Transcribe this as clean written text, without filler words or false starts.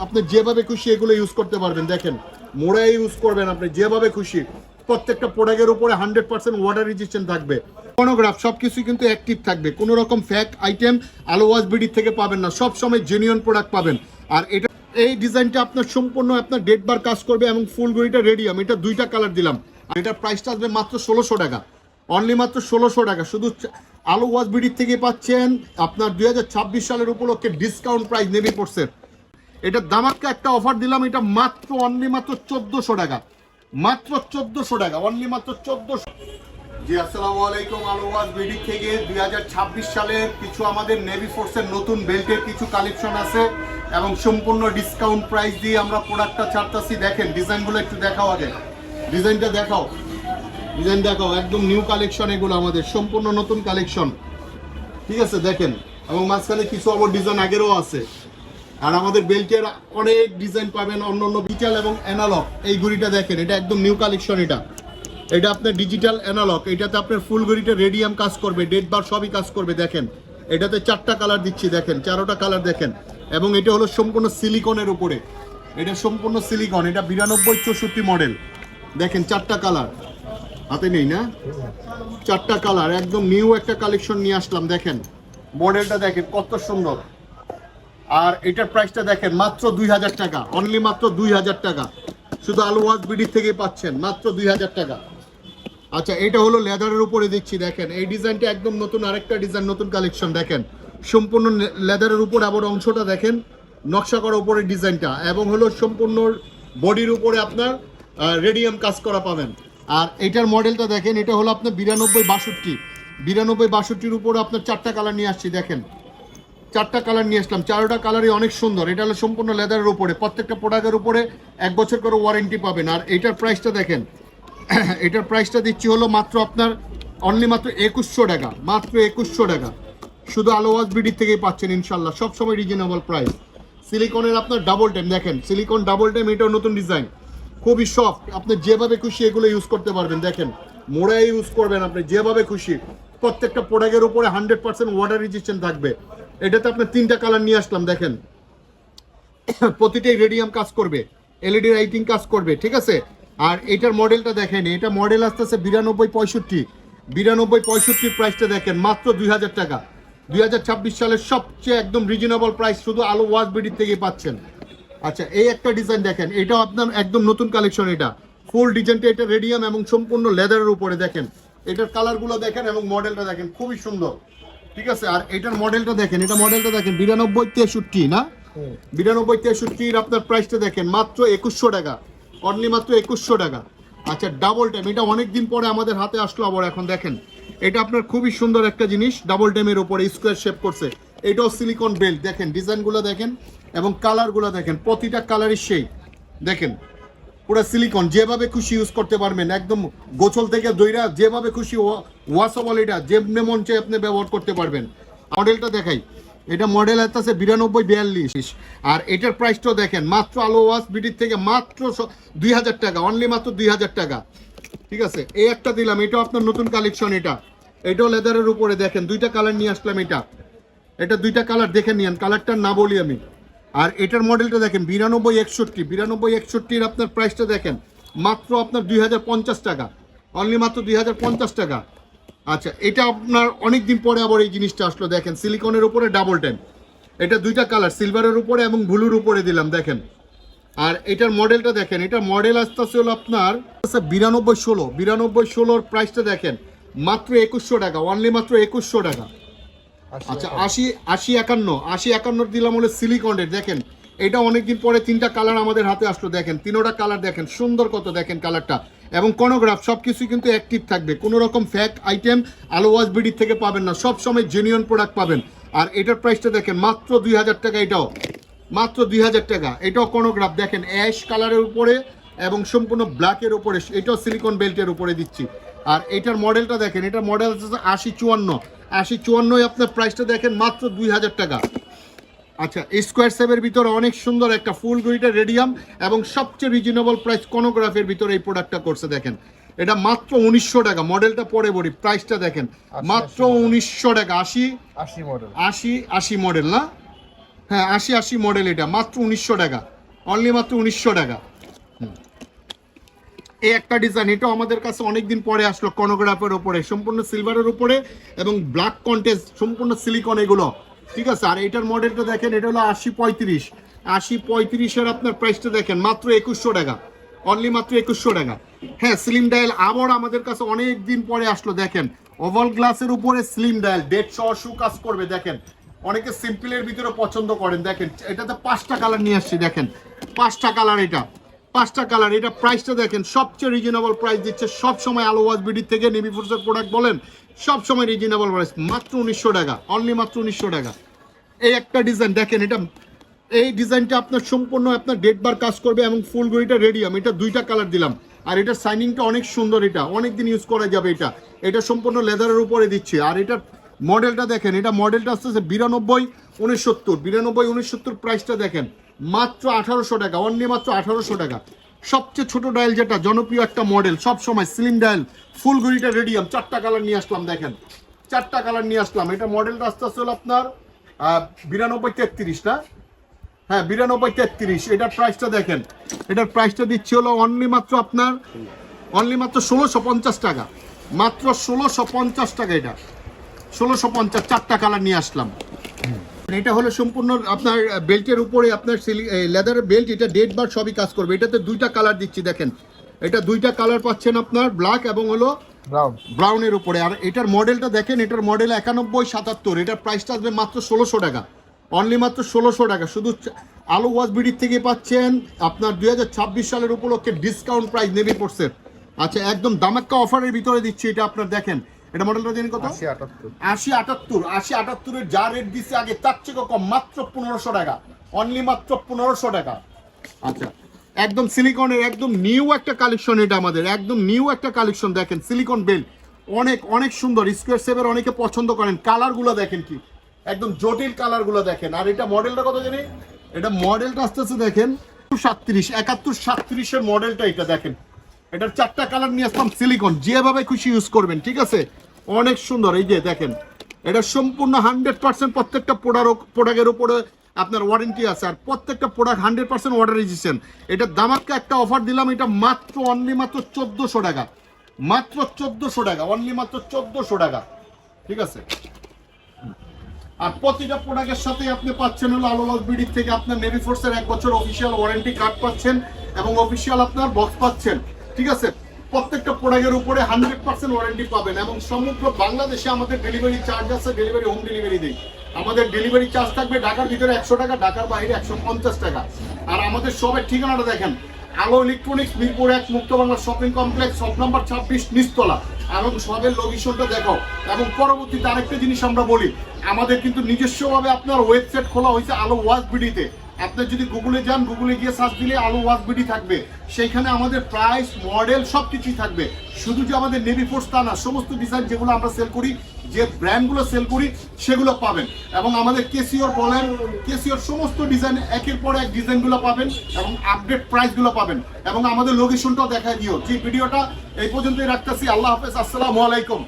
আপনি যেভাবে খুশি এগুলো ইউজ করতে পারবেন। দেখেন মোড়াই ইউজ করবেন আপনি যেভাবে খুশি। প্রত্যেকটা প্রোডাক্টের উপরে 100% ওয়াটার রেজিস্ট্যান্ট থাকবে। ফোনোগ্রাফ সবকিছু কিন্তু অ্যাক্টিভ থাকবে, কোনো রকম ফ্যাক আইটেম আলো ওয়াশ বিডি থেকে পাবেন না, সব সময় জেনুইন প্রোডাক্ট পাবেন। আর এটা এই ডিজাইনটা আপনার সম্পূর্ণ আপনার ডেট বার কাজ করবে এবং ফুল গড়িটা রেডিয়াম, এটা দুইটা কালার দিলাম। আর এটার প্রাইসটা আসবে মাত্র 1600 টাকা, অনলি মাত্র 1600 টাকা। শুধু আলো ওয়াশ বিডির থেকে পাচ্ছেন আপনার 2026 সালের উপলক্ষে ডিসকাউন্ট প্রাইস নেমে পড়ছে। এটা দামাক্কা একটা অফার দিলাম, এটা মাত্র অনলি মাত্র 1400 টাকা, মাত্র 1400 টাকা, অনলি মাত্র 1400। জি আসসালামু আলাইকুম, আলো ওয়াশ বিডি থেকে 2026 সালের কিছু আমাদের নেভি ফোর্সের নতুন বেল্টের কিছু কালেকশন আছে এবং সম্পূর্ণ ডিসকাউন্ট প্রাইস দিয়ে আমরা প্রোডাক্টটা ছাড়তেছি। দেখেন ডিজাইনগুলো একটু দেখাও, আগে ডিজাইনটা দেখাও, ডিজাইন দেখাও, একদম নিউ কালেকশন এগুলো আমাদের সম্পূর্ণ নতুন কালেকশন, ঠিক আছে দেখেন। এবং মাঝখানে কিছু আবার ডিজাইন আগেরও আছে। আর আমাদের বেল্টের অনেক ডিজাইন পাবেন, অন্য অন্য ডিজিটাল এবং অ্যানালগ। এই ঘড়িটা দেখেন, এটা একদম নিউ কালেকশন। এটা আপনার ডিজিটাল অ্যানালগ, এটাতে আপনার ফুল ঘড়িটা রেডিয়াম কাজ করবে, ডেট বার সবই কাজ করবে। দেখেন এটাতে 4টা কালার দিচ্ছি, দেখেন 4টা কালার দেখেন। এবং এটা হলো সম্পূর্ণ সিলিকনের উপরে, এটা সম্পূর্ণ সিলিকন, এটা 92-64 মডেল। দেখেন 4টা কালার হাতে নেই না, 4টা কালার, একদম নিউ একটা কালেকশন নিয়ে আসলাম। দেখেন মডেলটা দেখেন কত সুন্দর। আর এটার প্রাইসটা দেখেন মাত্র 2000 টাকা, অনলি মাত্র 2000 টাকা, শুধু আলো ওয়াশ বিডি থেকে পাচ্ছেন মাত্র 2000 টাকা। আচ্ছা এটা হলো লেদারের উপরে দিচ্ছি, দেখেন এই ডিজাইনটা একদম নতুন, আরেকটা ডিজাইন নতুন কালেকশন। দেখেন সম্পূর্ণ লেদারের উপর, আবার অংশটা দেখেন নকশা করা উপরে ডিজাইনটা, এবং হলো সম্পূর্ণ বডির উপরে আপনার রেডিয়াম কাজ করা পাবেন। আর এটার মডেলটা দেখেন, এটা হলো আপনার 92-62 উপরে আপনার 4টা কালার নিয়ে আসছি। দেখেন 4টা কালার নিয়ে আসলাম, 4টা কালারই অনেক সুন্দর। এটা হলো সম্পূর্ণ লেদারের উপরে, প্রত্যেকটা প্রোডাক্টের উপরে 1 বছর করে ওয়ারেন্টি পাবেন। আর এটার প্রাইসটা দেখেন, এটার প্রাইসটা দিচ্ছি হলো মাত্র আপনার অনলি মাত্র 2100 টাকা, মাত্র 2100 টাকা, শুধু আলো ওয়াশ বিডি থেকেই পাচ্ছেন ইনশাল্লাহ, সবসময় রিজনেবল প্রাইস। সিলিকনের আপনার ডাবল টাইম, দেখেন সিলিকন ডাবল টাইম, এটাও নতুন ডিজাইন, খুবই সফট, আপনি যেভাবে খুশি এগুলো ইউজ করতে পারবেন। দেখেন মোড়াই ইউজ করবেন আপনি যেভাবে খুশি। প্রত্যেকটা প্রোডাক্টের উপরে 100% ওয়াটার রেজিস্ট্যান্ট থাকবে। এটাতে আপনার 3টা কালার নিয়ে আসলাম। দেখেন প্রতিটাই রেডিয়াম কাজ করবে, এলইডি লাইটিং কাজ করবে, ঠিক আছে। আর এটার মডেলটা দেখেন, এটা মডেল আসতেছে 92-65 প্রাইসটা দেখেন মাত্র 2000 টাকা, 2026 সালের সবচেয়ে একদম রিজনেবল প্রাইস, শুধু আলো ওয়াশ বিডি থেকে পাচ্ছেন। আচ্ছা এই একটা ডিজাইন দেখেন, এটাও আপনার একদম নতুন কালেকশন। এটা ফুল ডিজাইনটা, এটা রেডিয়াম এবং সম্পূর্ণ লেদারের উপরে। দেখেন এটার কালারগুলো দেখেন এবং মডেলটা দেখেন, খুবই সুন্দর, ঠিক আছে। আর এটার মডেলটা দেখেন, এটা মডেলটা দেখেন 92-63 না, 92-63 আপনার প্রাইসটা দেখেন মাত্র 2100 টাকা, অনলি মাত্র 2100 টাকা। আচ্ছা ডাবল টাইম, এটা অনেকদিন পরে আমাদের হাতে আসলো আবার এখন। দেখেন এটা আপনার খুবই সুন্দর একটা জিনিস, ডাবল টাইমের উপরে স্কোয়ার শেপ করছে, এটাও সিলিকন বেল্ট। দেখেন ডিজাইনগুলো দেখেন এবং কালারগুলো দেখেন, প্রতিটা কালারই সেই দেখেন পুরো সিলিকন, যেভাবে খুশি ইউজ করতে পারবেন, একদম গোছল থেকে দইরা যেভাবে খুশি ওয়াশেবল, এটা যেমনি মন চাই আপনি ব্যবহার করতে পারবেন। মডেলটা দেখাই, এটা মডেল আছে 92-42। আর এটার প্রাইসটাও দেখেন মাত্র আলো ওয়াশ বিডির থেকে মাত্র 2000 টাকা, অনলি মাত্র 2000 টাকা, ঠিক আছে। এই একটা দিলাম, এটাও আপনার নতুন কালেকশন। এটাও লেদারের উপরে। দেখেন 2টা কালার নিয়ে আসলাম, এটা 2টা কালার দেখে নিন, কালারটার না বলি আমি। আর এটার মডেলটা দেখেন 92-61 আপনার প্রাইসটা দেখেন মাত্র আপনার 2050 টাকা, অনলি মাত্র 2050 টাকা। আচ্ছা এটা আপনার অনেক দিন পরে আবার এই জিনিসটা আসলো। দেখেন সিলিকনের উপরে ডাবল টাইম, এটা 2টা কালার, সিলভারের উপরে এবং ব্লুর উপরে দিলাম। দেখেন আর এটার মডেলটা দেখেন, এটা মডেল আসতেছে হলো আপনার 92-16 প্রাইসটা দেখেন মাত্র 2100 টাকা, অনলি মাত্র 2100 টাকা। আচ্ছা 80-51 দিলাম হলো সিলিকনের। দেখেন এটা অনেকদিন পরে 3টা কালার আমাদের হাতে আসলো। দেখেন 3টা কালার দেখেন সুন্দর কত, দেখেন কালারটা এবং কোনোগ্রাফ সবকিছু কিন্তু অ্যাক্টিভ থাকবে, কোনো রকম ফ্যাক আইটেম আলো ওয়াশ বিডি থেকে পাবেন না, সব সময় জেনুইন প্রোডাক্ট পাবেন। আর এটার প্রাইসটা দেখেন মাত্র 2000 টাকা, এটাও মাত্র 2000 টাকা। এটাও কোনোগ্রাফ দেখেন অ্যাশ কালারের উপরে এবং সম্পূর্ণ ব্ল্যাকের উপরে, এটাও সিলিকন বেল্টের উপরে দিচ্ছি। আর এটার মডেলটা দেখেন, এটার মডেল হচ্ছে 80-54 আপনার প্রাইসটা দেখেন মাত্র 2000 টাকা। আচ্ছা স্কোয়ার শেপের ভিতরে অনেক সুন্দর একটা ফুল গড়িটা রেডিয়াম এবং সবচেয়ে রিজনেবল প্রাইস কোনোগ্রাফের ভিতরে এই প্রোডাক্টটা করছে। দেখেন এটা মাত্র 1900 টাকা, মডেলটা পরে বলি, প্রাইসটা দেখেন মাত্র 1900 টাকা। 80 মডেল না, হ্যাঁ 80 মডেল, এটা মাত্র 1900 টাকা, অনলি মাত্র 1900 টাকা। এই একটা ডিজাইন, এটাও আমাদের কাছে অনেকদিন পরে আসলো, কনোগ্রাফের উপরে, সম্পূর্ণ সিলভারের উপরে এবং ব্ল্যাক কন্টেস্ট, সম্পূর্ণ সিলিকন এগুলো, ঠিক আছে। আর এটার মডেলটা দেখেন, এটা হলো 80-35 আপনার প্রাইসটা দেখেন মাত্র 2100 টাকা, অনলি মাত্র 2100 টাকা। হ্যাঁ স্লিম ডায়াল আবার আমাদের কাছে অনেক দিন পরে আসলো, দেখেন ওভাল গ্লাসের উপরে স্লিম ডায়াল, 150 শু কাজ করবে, দেখেন অনেকে সিম্পলের ভিতরে পছন্দ করেন, দেখেন এটাতে 5টা কালার নিয়ে আসছি, দেখেন 5টা কালার, এটা 5টা কালার, এটা প্রাইসটা দেখেন সবচেয়ে রিজনেবল প্রাইস দিচ্ছে সব সময় আলো ওয়াজ বিডি থেকে, নেভি ফোর্সের প্রোডাক্ট বলেন সব সময় রিজনেবল প্রাইস, মাত্র 1900 টাকা, অনলি মাত্র 1900 টাকা। এই একটা ডিজাইন দেখেন, এটা এই ডিজাইনটা আপনার সম্পূর্ণ আপনার ডেড বার কাজ করবে এবং ফুল গড়িটা রেডিয়াম, এটা 2টা কালার দিলাম। আর এটা সাইনিংটা অনেক সুন্দর, এটা অনেক দিন ইউজ করা যাবে, এটা সম্পূর্ণ লেদারের উপরে দিচ্ছে। আর এটার মডেলটা দেখেন, এটা মডেলটা আসতেছে 92-69 প্রাইসটা দেখেন মাত্র 1800 টাকা, অনলি মাত্র 1800 টাকা। সবচেয়ে ছোট ডায়াল যেটা জনপ্রিয় একটা মডেল, সব সময় স্লিম ডায়াল, ফুল গড়িটা রেডিয়াম, 4টা কালার নিয়ে আসলাম, দেখেন 4টা কালার নিয়ে আসলাম। এটা মডেলটা আসতেছে হলো আপনার 92-33 না, হ্যাঁ 92-33। এটার প্রাইসটা দেখেন, এটার প্রাইসটা দিচ্ছে হলো অনলি মাত্র আপনার, অনলি মাত্র 1650 টাকা, মাত্র 1650 টাকা, এটা 1650, 4টা কালার নিয়ে আসলাম। এটা হলো সম্পূর্ণ আপনার বেল্টের উপরে আপনার লেদারের বেল্ট, এটা ডেড বার সবই কাজ করবে। এটাতে 2টা কালার দিচ্ছি, দেখেন এটা 2টা কালার পাচ্ছেন আপনার, ব্ল্যাক এবং হলো ব্রাউনের উপরে। আর এটার মডেলটা দেখেন, এটার মডেল 91-77, এটার প্রাইসটা আসবে মাত্র 1600 টাকা, অনলি মাত্র 1600 টাকা। শুধু আলো ওয়াজ বিডির থেকে পাচ্ছেন আপনার 2026 সালের উপলক্ষে ডিসকাউন্ট প্রাইস নেভি ফোর্সের, আচ্ছা একদম দামাক্কা অফারের ভিতরে দিচ্ছি এটা আপনার। দেখেন এটা মডেলটা জানি কত, 80-78 এর যা রেট দিচ্ছে আগে তার চেয়ে কম, মাত্র 1500 টাকা, অনলি মাত্র 1500 টাকা। আচ্ছা একদম সিলিকনের একদম নিউ একটা কালেকশন, এটা আমাদের একদম নিউ একটা কালেকশন, দেখেন সিলিকন বেল্ট, অনেক অনেক সুন্দর, স্কোয়ার শেপের অনেকে পছন্দ করেন। কালারগুলো দেখেন কি একদম জটিল কালারগুলো দেখেন। আর এটা মডেলটা কত জানি, এটা মডেলটা আসতেছে দেখেন 71-37 এর মডেলটা, এটা দেখেন এটার 4টা কালার নিয়ে আসলাম, সিলিকন, যেভাবে খুশি ইউজ করবেন, ঠিক আছে অনেক সুন্দর। এই যে দেখেন এটা সম্পূর্ণ 100% প্রত্যেকটা প্রোডাক্টের উপরে আপনার ওয়ারেন্টি আছে, আর প্রত্যেকটা প্রোডাক্ট 100% ওয়াটার রেজিস্ট্যান্ট। এটা দামাক্কা একটা অফার দিলাম, এটা মাত্র অনলি মাত্র 1400 টাকা, মাত্র 1400 টাকা, অনলি মাত্র 1400 টাকা, ঠিক আছে। আর প্রতিটা প্রোডাক্টের সাথে আপনি পাচ্ছেন হলো আলো ওয়াজ বিডি থেকে আপনার নেভি ফোর্সের 1 বছর অফিসিয়াল ওয়ারেন্টি কার্ড পাচ্ছেন এবং অফিসিয়াল আপনার বক্স পাচ্ছেন, ঠিক আছে। প্রত্যেকটা প্রোডাক্টের উপরে 100% ওয়ারেন্টি পাবেন এবং সমগ্র বাংলাদেশে আমাদের ডেলিভারি চার্জ আছে, ডেলিভারি হোম ডেলিভারি দিই। আমাদের ডেলিভারি চার্জ থাকবে ঢাকার ভিতরে 100 টাকা, ঢাকার বাইরে 150 টাকা। আর আমাদের সবের ঠিকানাটা দেখেন, আলো ইলেকট্রনিক্স, মিরপুর 1, মুক্ত Bangla shopping complex, shop number 26, নিচতলা। এবং সবের লোকেশনটা দেখো। এবং পরবর্তীতে আরেকটা জিনিস আমরা বলি, আমাদের কিন্তু নিজস্বভাবে আপনার ওয়েবসাইট খোলা হয়েছে আলো ওয়াজ বিডিতে। আপনি যদি গুগলে যান, গুগলে গিয়ে সার্চ দিলে আলো ওয়াজ বিডি থাকবে, সেইখানে আমাদের প্রাইস, মডেল সব কিছুই থাকবে। শুধু যে আমাদের নেভি ফোর্স তা না, সমস্ত ডিজাইন যেগুলো আমরা সেল করি, যে ব্র্যান্ডগুলো সেল করি সেগুলো পাবেন। এবং আমাদের কেসিওর বলেন, কেসিওর সমস্ত ডিজাইন একের পর এক ডিজাইনগুলো পাবেন এবং আপডেট প্রাইসগুলো পাবেন। এবং আমাদের লোকেশনটাও দেখায় দিও। যে ভিডিওটা এই পর্যন্তই রাখতেছি। আল্লাহ হাফেজ, আসসালামু আলাইকুম।